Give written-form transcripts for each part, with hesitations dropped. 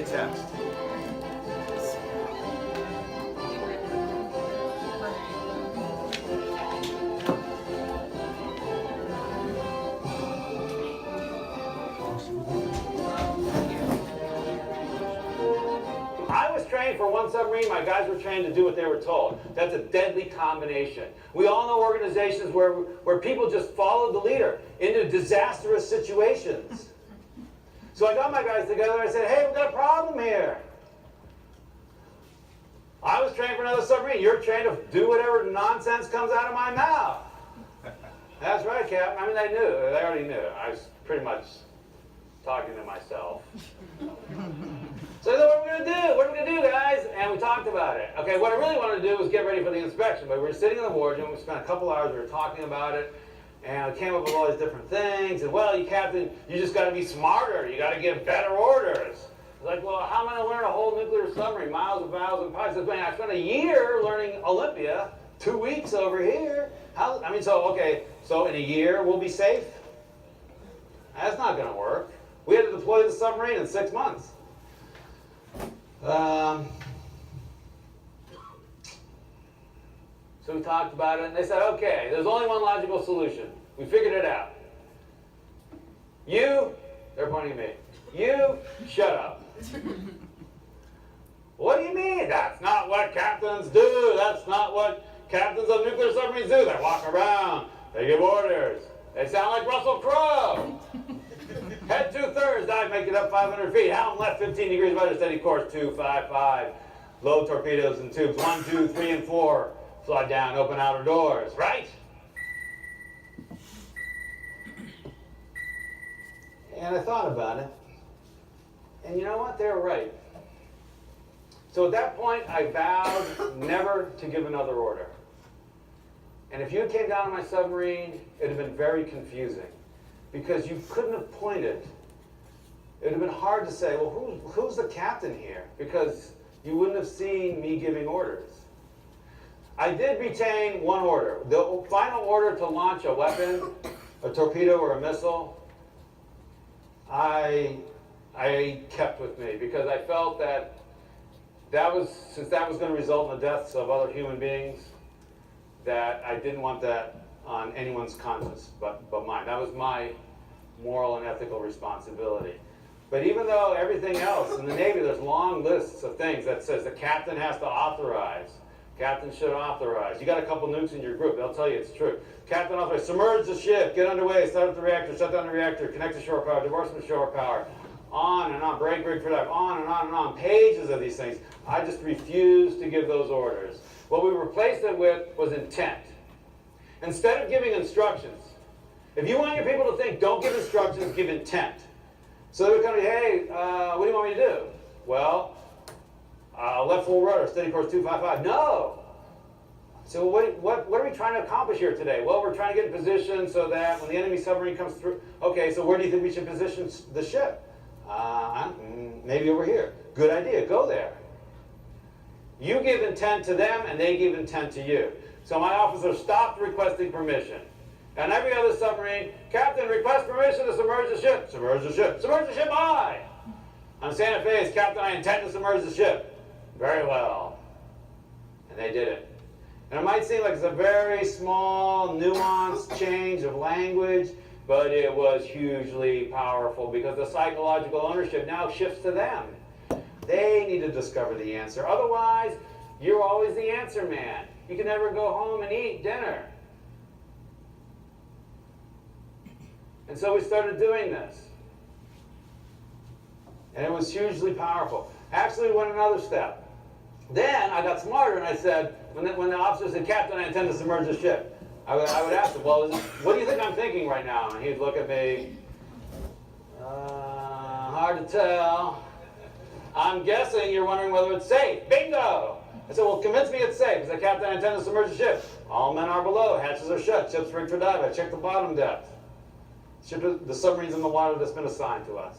a text. I was trained for one submarine. My guys were trained to do what they were told. That's a deadly combination. We all know organizations where people just follow the leader into disastrous situations. So I got my guys together. I said, hey, we've got a problem here. I was trained for another submarine. You're trained to do whatever nonsense comes out of my mouth. That's right, Captain. I mean, they knew. They already knew. I was pretty much talking to myself. So I said, what are we going to do? What are we going to do, guys? And we talked about it. Okay, what I really wanted to do was get ready for the inspection. But we were sitting in the wardroom. We spent a couple hours. We were talking about it. And we came up with all these different things. And, well, you Captain, you just got to be smarter. You got to give better orders. It's like, well, how am I going to learn a whole nuclear submarine? Miles and miles and miles. I spent a year learning Olympia, 2 weeks over here. So in a year we'll be safe? That's not going to work. We had to deploy the submarine in 6 months. So we talked about it, and they said, okay, there's only one logical solution. We figured it out. You, they're pointing at me, you, shut up. What do you mean? That's not what captains do. That's not what captains of nuclear submarines do. They walk around, they give orders. They sound like Russell Crowe. Head 2/3, dive, make it up 500 feet. Helm left 15 degrees rudder, steady course 255. Load torpedoes and tubes 1, 2, 3, and 4. Fly down, open outer doors, right? And I thought about it. And you know what? They were right. So at that point, I vowed never to give another order. And if you came down on my submarine, it would have been very confusing. Because you couldn't have pointed. It would have been hard to say, well, who's the captain here? Because you wouldn't have seen me giving orders. I did retain one order. The final order to launch a weapon, a torpedo or a missile, I kept with me because I felt that since that was going to result in the deaths of other human beings, that I didn't want that on anyone's conscience but mine. That was my moral and ethical responsibility. But even though everything else in the Navy, there's long lists of things that says the captain has to authorize. Captain should authorize. You got a couple nukes in your group, they'll tell you it's true. Captain authorize, submerge the ship, get underway, start up the reactor, shut down the reactor, connect to shore power, divorce from shore power, on and on, break rig for dive, on and on and on, pages of these things. I just refused to give those orders. What we replaced it with was intent. Instead of giving instructions, if you want your people to think, don't give instructions, give intent. So they would come to me, hey, what do you want me to do? Well, left full rudder, steady course 255. No! So what are we trying to accomplish here today? Well, we're trying to get in position so that when the enemy submarine comes through, okay, so where do you think we should position the ship? Maybe over here. Good idea, go there. You give intent to them and they give intent to you. So my officer stopped requesting permission. And every other submarine, Captain, request permission to submerge the ship. Submerge the ship. Submerge the ship, aye! On Santa Fe, Captain, I intend to submerge the ship. Very well. And they did it. And it might seem like it's a very small, nuanced change of language, but it was hugely powerful because the psychological ownership now shifts to them. They need to discover the answer. Otherwise, you're always the answer man. You can never go home and eat dinner. And so we started doing this. And it was hugely powerful. Actually, we went another step. Then I got smarter and I said, when the officer said, Captain, I intend to submerge the ship, I would ask him, well, what do you think I'm thinking right now? And he'd look at me, hard to tell. I'm guessing you're wondering whether it's safe. Bingo! I said, well, convince me it's safe. I said, Captain, I intend to submerge the ship. All men are below. Hatches are shut. Ship's rigged for dive. I checked the bottom depth. The submarine's in the water that's been assigned to us.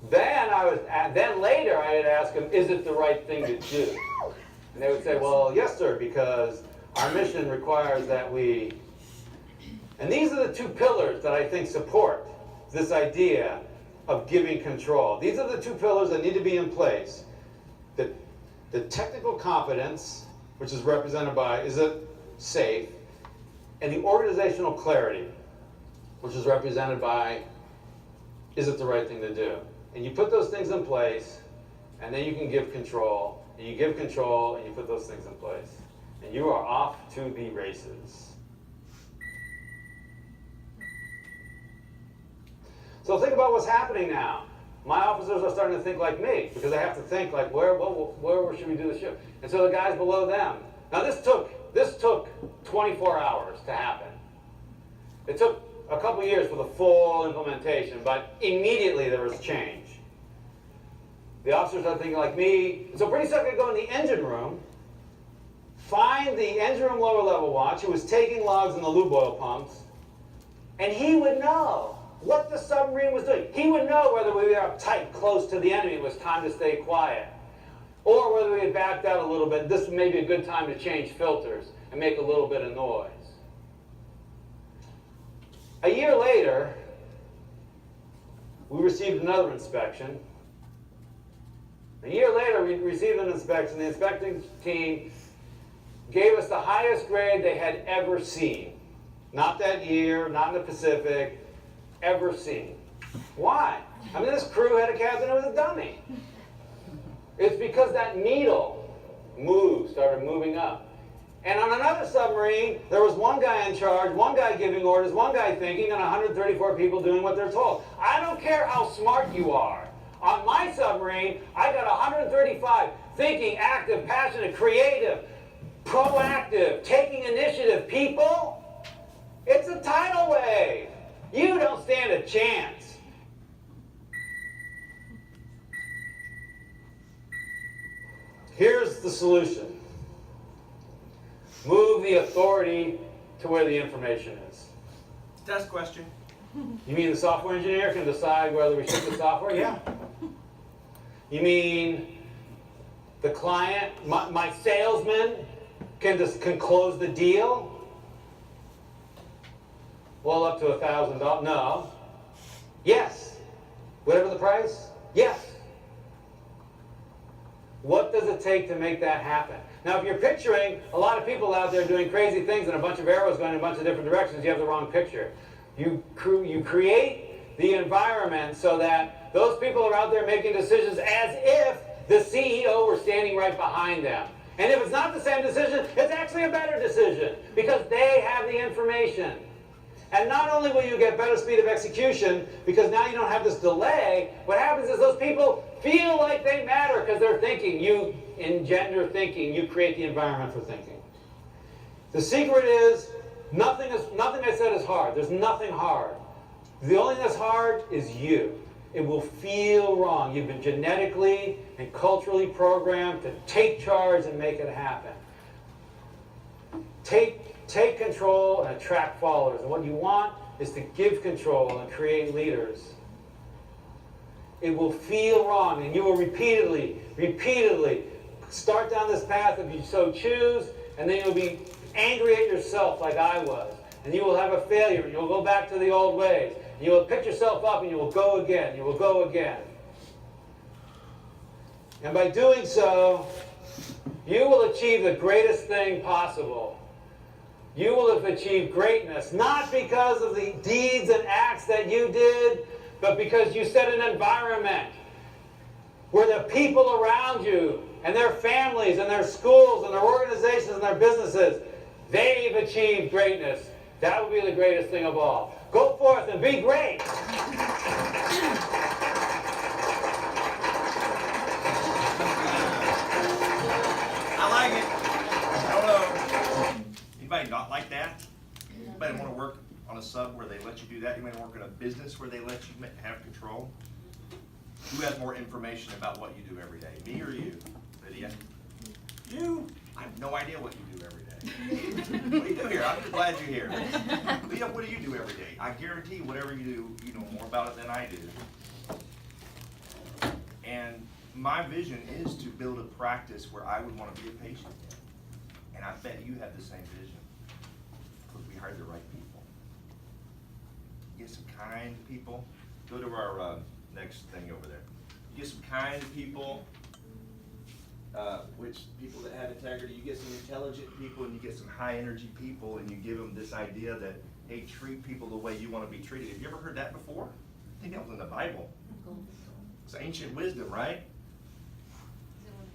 Then later I had asked them, is it the right thing to do? And they would say, well, yes, sir, because our mission requires that we... And these are the two pillars that I think support this idea of giving control. These are the two pillars that need to be in place. The technical competence, which is represented by, is it safe? And the organizational clarity, which is represented by, is it the right thing to do? And you put those things in place, and then you can give control. And you give control, and you put those things in place. And you are off to the races. So think about what's happening now. My officers are starting to think like me, because they have to think like, where should we do the shift? And so the guys below them. Now this took 24 hours to happen. It took a couple years for the full implementation, but immediately there was change. The officers are thinking like me. So pretty soon I could go in the engine room, find the engine room lower level watch who was taking logs in the lube oil pumps, and he would know what the submarine was doing. He would know whether we were up tight, close to the enemy, it was time to stay quiet. Or whether we had backed out a little bit, this may be a good time to change filters and make a little bit of noise. A year later, we received another inspection. A year later, we received an inspection. The inspecting team gave us the highest grade they had ever seen. Not that year, not in the Pacific, ever seen. Why? I mean, this crew had a captain who was a dummy. It's because that needle started moving up. And on another submarine, there was one guy in charge, one guy giving orders, one guy thinking, and 134 people doing what they're told. I don't care how smart you are. On my submarine, I got 135 thinking, active, passionate, creative, proactive, taking initiative people. It's a tidal wave. You don't stand a chance. Here's the solution. Move the authority to where the information is. Test question. You mean the software engineer can decide whether we ship the software? Yeah. You mean the client, my salesman can close the deal? Well, up to $1,000. No. Yes. Whatever the price? Yes. What does it take to make that happen? Now, if you're picturing a lot of people out there doing crazy things and a bunch of arrows going in a bunch of different directions, you have the wrong picture. You create the environment so that those people are out there making decisions as if the CEO were standing right behind them. And if it's not the same decision, it's actually a better decision because they have the information. And not only will you get better speed of execution, because now you don't have this delay, what happens is those people feel like they matter because they're thinking. You engender thinking. You create the environment for thinking. The secret is, nothing I said is hard. There's nothing hard. The only thing that's hard is you. It will feel wrong. You've been genetically and culturally programmed to take charge and make it happen. Take control and attract followers. And what you want is to give control and create leaders. It will feel wrong, and you will repeatedly start down this path if you so choose, and then you'll be angry at yourself like I was. And you will have a failure, and you'll go back to the old ways. You will pick yourself up, and you will go again. You will go again. And by doing so, you will achieve the greatest thing possible. You will have achieved greatness, not because of the deeds and acts that you did, but because you set an environment where the people around you and their families and their schools and their organizations and their businesses, they've achieved greatness. That would be the greatest thing of all. Go forth and be great. I like it. Hello. Anybody not like that? Anybody want to work on a sub where they let you do that? Anybody work in a business where they let you have control? Who has more information about what you do every day? Me or you, Lydia? You? I have no idea what you do every day. What do you do here? I'm just glad you're here. Leah, what do you do every day? I guarantee whatever you do, you know more about it than I do. And my vision is to build a practice where I would want to be a patient. And I bet you have the same vision. Because we hired the right people. Get some kind people. Go to our next thing over there. You get some kind people, which people that have integrity, you get some intelligent people, and you get some high energy people, and you give them this idea that, hey, treat people the way you want to be treated. Have you ever heard that before? I think that was in the Bible. It's ancient wisdom, right?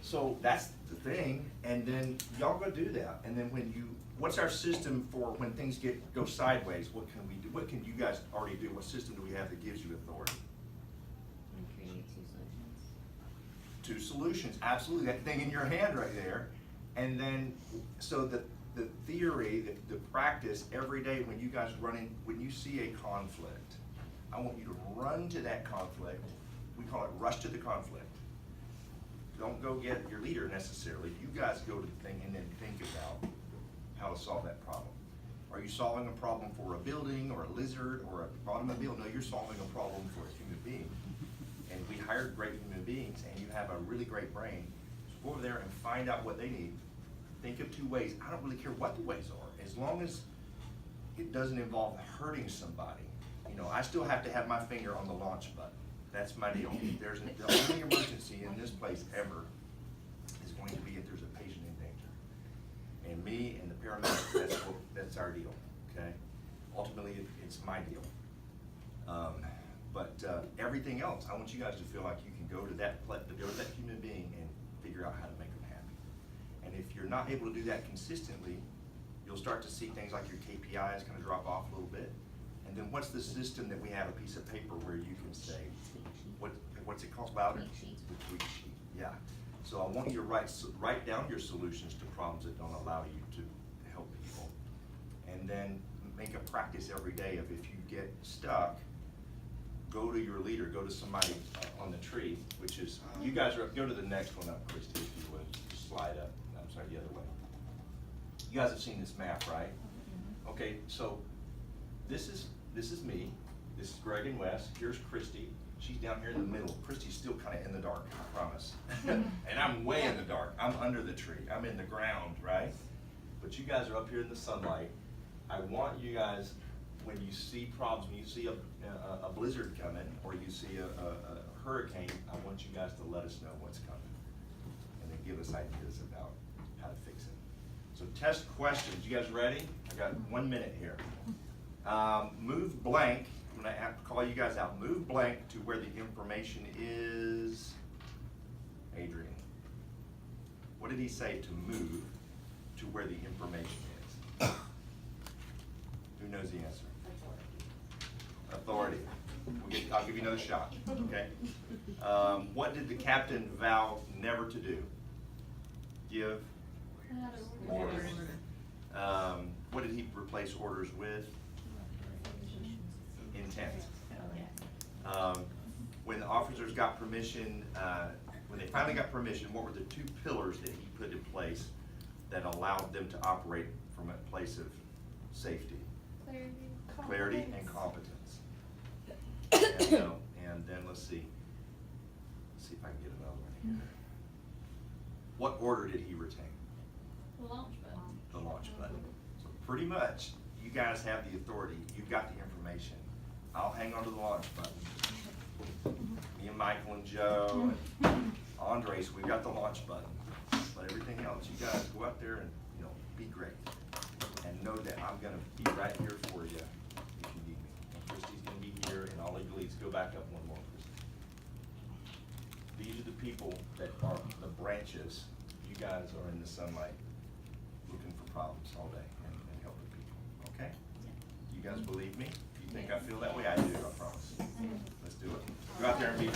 So that's the thing, and then y'all go do that. And then what's our system for when things go sideways? What can we do? What can you guys already do? What system do we have that gives you authority? We create 2 solutions. 2 solutions, absolutely, that thing in your hand right there. And then, so the theory, the practice every day when you guys when you see a conflict, I want you to run to that conflict. We call it rush to the conflict. Don't go get your leader necessarily. You guys go to the thing and then think about how to solve that problem. Are you solving a problem for a building or a lizard or a automobile? No, you're solving a problem for a human being. And we hired great human beings, and you have a really great brain. So go over there and find out what they need. Think of 2 ways. I don't really care what the ways are, as long as it doesn't involve hurting somebody. You know, I still have to have my finger on the launch button. That's my deal. The only emergency in this place ever is going to be if there's a patient in danger. And me and the paramedics, that's our deal, okay? Ultimately, it's my deal. But everything else, I want you guys to feel like you can go to that human being and figure out how to make them happy. And if you're not able to do that consistently, you'll start to see things like your KPIs kind of drop off a little bit. And then what's the system that we have, a piece of paper where you can say, what's it called? Louder? The tweak sheet. Yeah. So I want you to write down your solutions to problems that don't allow you to help people. And then make a practice every day of, if you get stuck, go to your leader, go to somebody on the tree, which is, you guys are up, go to the next one up, Christy, if you would, just slide up, I'm sorry, the other way. You guys have seen this map, right? Okay, so this is me, this is Greg and Wes, here's Christy, she's down here in the middle. Christy's still kind of in the dark, I promise. And I'm way in the dark, I'm under the tree, I'm in the ground, right? But you guys are up here in the sunlight. I want you guys, when you see problems, when you see a blizzard coming, or you see a hurricane, I want you guys to let us know what's coming. And then give us ideas about how to fix it. So test questions, you guys ready? I got 1 minute here. Move blank, I'm gonna have to call you guys out. Move blank to where the information is. Adrian. What did he say to move to where the information is? Who knows the answer? Authority. I'll give you another shot, okay? What did the captain vow never to do? Give orders. What did he replace orders with? Intent. When the officers got permission, when they finally got permission, what were the 2 pillars that he put in place that allowed them to operate from a place of safety? Clarity and competence. And then let's see if I can get another one here. What order did he retain? The launch button. The launch button. So pretty much, you guys have the authority, you've got the information. I'll hang on to the launch button. Me and Michael and Joe and Andres, we've got the launch button. But everything else, you guys go out there and, be great. And know that I'm gonna be right here for you if you need me. And Christy's gonna be here, and all the leads, go back up one more, Christy. These are the people that are the branches. You guys are in the sunlight looking for problems all day and helping people, okay? You guys believe me? If you think I feel that way, I do, I promise. Let's do it. Go out there and be